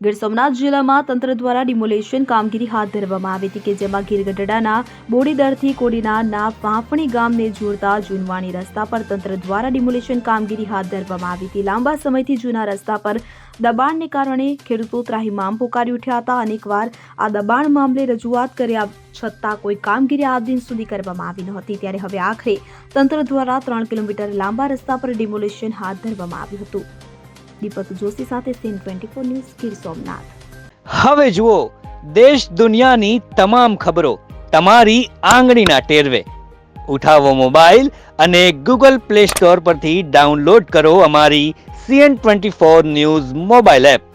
ગીર સોમનાથ જિલ્લામાં તંત્ર દ્વારા ડિમોલેશન કામગીરી હાથ ધરવામાં આવી હતી કે જેમાં ગીર ગઢડાના બોડીદરથી કોડીનારના ફાંફણી ગામને જોડતા જૂનવાણી રસ્તા પર તંત્ર દ્વારા ડિમોલેશન કામગીરી હાથ ધરવામાં આવી હતી। લાંબા સમયથી જૂના રસ્તા પર દબાણને કારણે ખેડૂતો ત્રાહિમામ પોકારી ઉઠ્યા હતા। અનેકવાર આ દબાણ મામલે રજૂઆત કર્યા છતાં કોઈ કામગીરી આજ દિન સુધી કરવામાં આવી નહોતી। ત્યારે હવે આખરે તંત્ર દ્વારા 3 કિલોમીટર લાંબા રસ્તા પર ડિમોલેશન હાથ ધરવામાં આવ્યું હતું। દીપક જોશી સાથે સીન 24 ન્યૂઝ ગીર સોમનાથ। હવે જુઓ દેશ દુનિયાની તમામ ખબરો તમારી આંગળીના ટેરવે। ઉઠાવો મોબાઈલ અને ગૂગલ પ્લે સ્ટોર પરથી ડાઉનલોડ કરો અમારી CN24 ન્યૂઝ મોબાઈલ એપ।